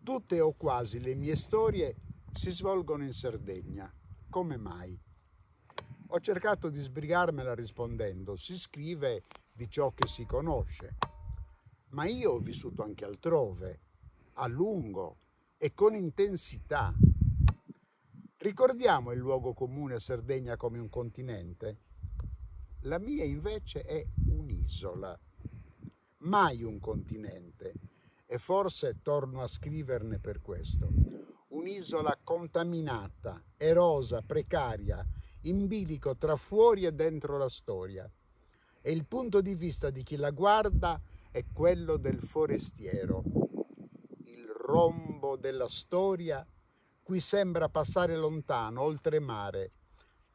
Tutte o quasi le mie storie si svolgono in Sardegna. Come mai? Ho cercato di sbrigarmela rispondendo: si scrive di ciò che si conosce. Ma io ho vissuto anche altrove, a lungo e con intensità. Ricordiamo il luogo comune Sardegna come un continente? La mia invece è un'isola, mai un continente, e forse torno a scriverne per questo. Un'isola contaminata, erosa, precaria, in bilico tra fuori e dentro la storia. E il punto di vista di chi la guarda è quello del forestiero, il rombo della storia cui sembra passare lontano, oltremare.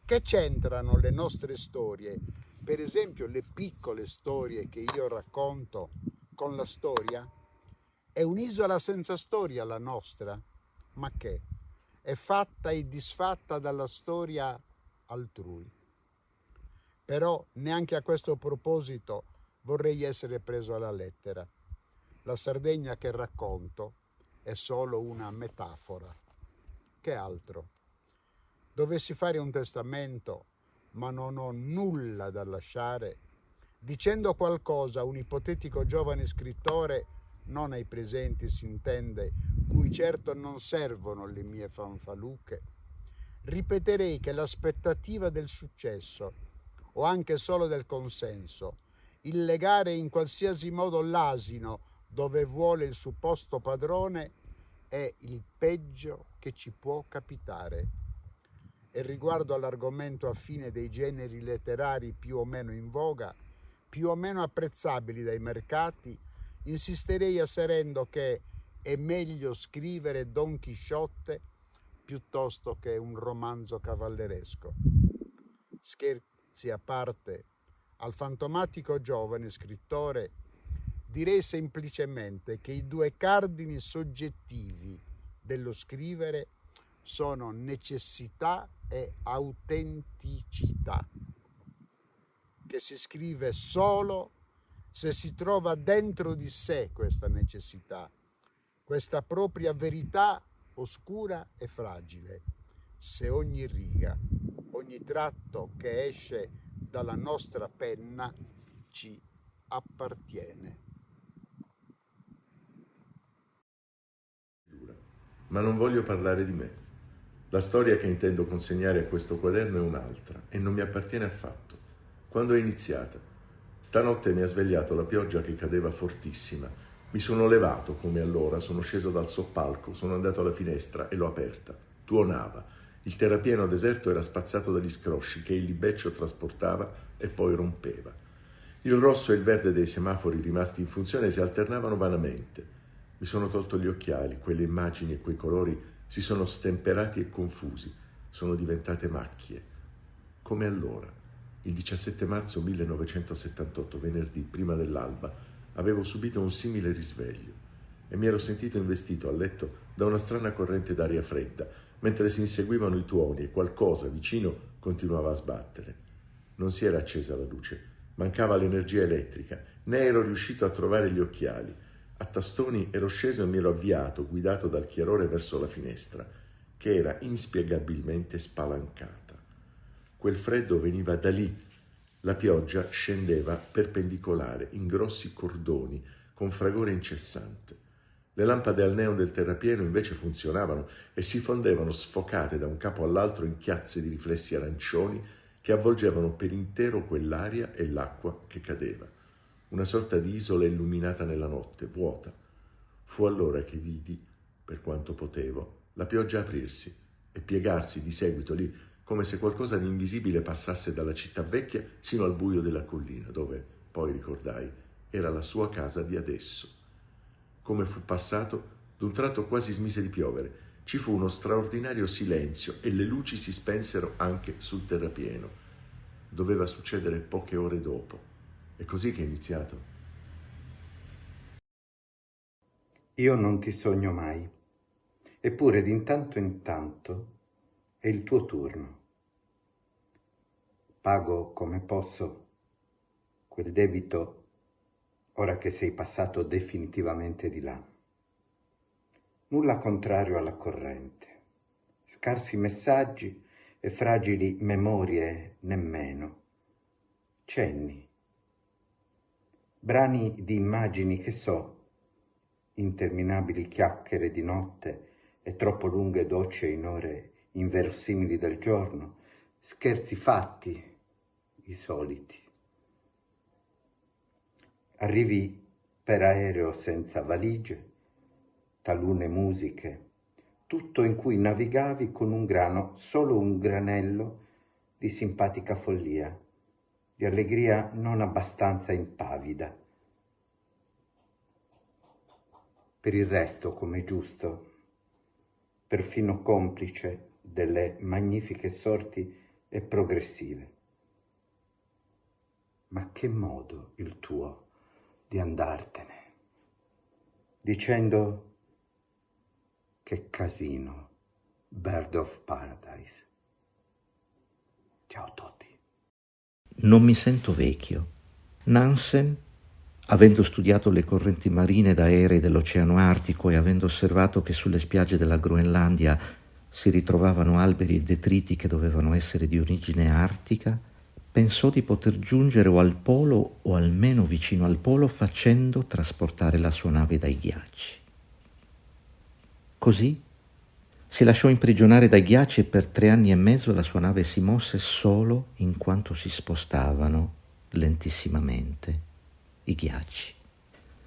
Che c'entrano le nostre storie, per esempio le piccole storie che io racconto, con la storia? È un'isola senza storia la nostra? Ma che? È fatta e disfatta dalla storia altrui. Però neanche a questo proposito vorrei essere preso alla lettera. La Sardegna che racconto è solo una metafora. Che altro? Dovessi fare un testamento, ma non ho nulla da lasciare, dicendo qualcosa a un ipotetico giovane scrittore, non ai presenti si intende, cui certo non servono le mie fanfaluche, ripeterei che l'aspettativa del successo, o anche solo del consenso, il legare in qualsiasi modo l'asino dove vuole il supposto padrone, è il peggio che ci può capitare. E riguardo all'argomento affine dei generi letterari più o meno in voga, più o meno apprezzabili dai mercati, insisterei asserendo che è meglio scrivere Don Chisciotte piuttosto che un romanzo cavalleresco. Scherzi a parte, al fantomatico giovane scrittore direi semplicemente che i due cardini soggettivi dello scrivere sono necessità e autenticità, che si scrive solo se si trova dentro di sé questa necessità, questa propria verità oscura e fragile, se ogni riga, ogni tratto che esce dalla nostra penna ci appartiene. Ma non voglio parlare di me. La storia che intendo consegnare a questo quaderno è un'altra e non mi appartiene affatto. Quando è iniziata? Stanotte mi ha svegliato la pioggia che cadeva fortissima. Mi sono levato come allora, sono sceso dal soppalco, sono andato alla finestra e l'ho aperta. Tuonava. Il terrapieno deserto era spazzato dagli scrosci che il libeccio trasportava e poi rompeva. Il rosso e il verde dei semafori rimasti in funzione si alternavano vanamente. Mi sono tolto gli occhiali, quelle immagini e quei colori si sono stemperati e confusi, sono diventate macchie. Come allora, il 17 marzo 1978, venerdì, prima dell'alba, avevo subito un simile risveglio e mi ero sentito investito a letto da una strana corrente d'aria fredda, mentre si inseguivano i tuoni e qualcosa vicino continuava a sbattere. Non si era accesa la luce, mancava l'energia elettrica, né ero riuscito a trovare gli occhiali. A tastoni ero sceso e mi ero avviato, guidato dal chiarore verso la finestra, che era inspiegabilmente spalancata. Quel freddo veniva da lì. La pioggia scendeva perpendicolare, in grossi cordoni, con fragore incessante. Le lampade al neon del terrapieno invece funzionavano e si fondevano sfocate da un capo all'altro in chiazze di riflessi arancioni che avvolgevano per intero quell'aria e l'acqua che cadeva. Una sorta di isola illuminata nella notte, vuota. Fu allora che vidi, per quanto potevo, la pioggia aprirsi e piegarsi di seguito lì, come se qualcosa di invisibile passasse dalla città vecchia sino al buio della collina, dove, poi ricordai, era la sua casa di adesso. Come fu passato, d'un tratto quasi smise di piovere. Ci fu uno straordinario silenzio e le luci si spensero anche sul terrapieno. Doveva succedere poche ore dopo. È così che è iniziato. Io non ti sogno mai, eppure di tanto in tanto è il tuo turno. Pago come posso quel debito ora che sei passato definitivamente di là. nulla contrario alla corrente, scarsi messaggi e fragili memorie nemmeno, cenni, brani di immagini che so, interminabili chiacchiere di notte e troppo lunghe docce in ore inverosimili del giorno, scherzi fatti, i soliti. Arrivi per aereo senza valigie, talune musiche, tutto in cui navigavi con un grano, solo un granello di simpatica follia, di allegria non abbastanza impavida. Per il resto, come giusto, perfino complice delle magnifiche sorti e progressive. Ma che modo il tuo di andartene, dicendo che casino, Bird of Paradise. Ciao a tutti. Non mi sento vecchio. Nansen, avendo studiato le correnti marine ed aeree dell'Oceano Artico e avendo osservato che sulle spiagge della Groenlandia si ritrovavano alberi e detriti che dovevano essere di origine artica, pensò di poter giungere o al polo o almeno vicino al polo facendo trasportare la sua nave dai ghiacci. Così si lasciò imprigionare dai ghiacci e per 3 anni e mezzo la sua nave si mosse solo in quanto si spostavano lentissimamente i ghiacci.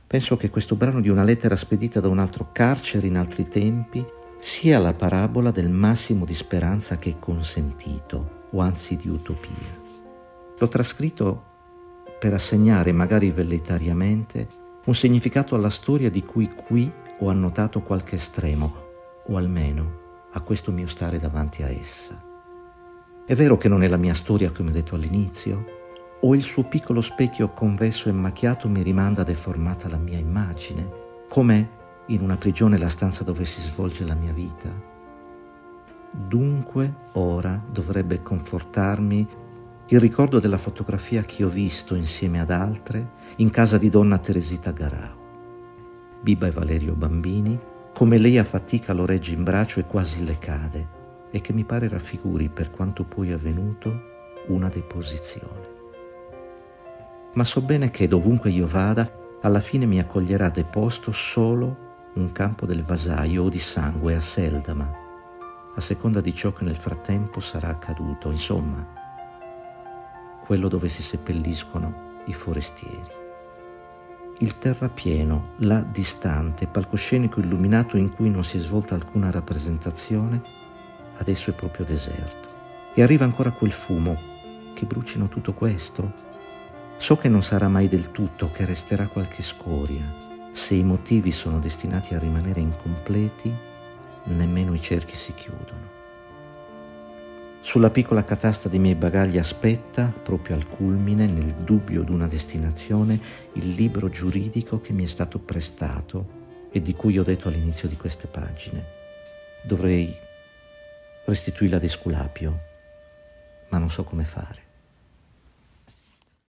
Penso che questo brano di una lettera spedita da un altro carcere in altri tempi sia la parabola del massimo di speranza che è consentito, o anzi di utopia. L'ho trascritto per assegnare, magari velleitariamente, un significato alla storia di cui qui ho annotato qualche estremo, o almeno a questo mio stare davanti a essa. È vero che non è la mia storia, come ho detto all'inizio, o il suo piccolo specchio convesso e macchiato mi rimanda deformata la mia immagine, come in una prigione la stanza dove si svolge la mia vita. Dunque ora dovrebbe confortarmi il ricordo della fotografia che ho visto insieme ad altre in casa di donna Teresita Garau. Biba e Valerio bambini, come lei a fatica lo regge in braccio e quasi le cade, e che mi pare raffiguri, per quanto poi avvenuto, una deposizione. Ma so bene che dovunque io vada, alla fine mi accoglierà deposto solo un campo del vasaio o di sangue a Seldama, a seconda di ciò che nel frattempo sarà accaduto, insomma, quello dove si seppelliscono i forestieri. Il terrapieno, là distante, palcoscenico illuminato in cui non si è svolta alcuna rappresentazione, adesso è proprio deserto. E arriva ancora quel fumo. Che brucino tutto questo? So che non sarà mai del tutto, che resterà qualche scoria. Se i motivi sono destinati a rimanere incompleti, nemmeno i cerchi si chiudono. Sulla piccola catasta dei miei bagagli aspetta, proprio al culmine, nel dubbio d'una destinazione, il libro giuridico che mi è stato prestato e di cui ho detto all'inizio di queste pagine. Dovrei restituirla ad Esculapio, ma non so come fare.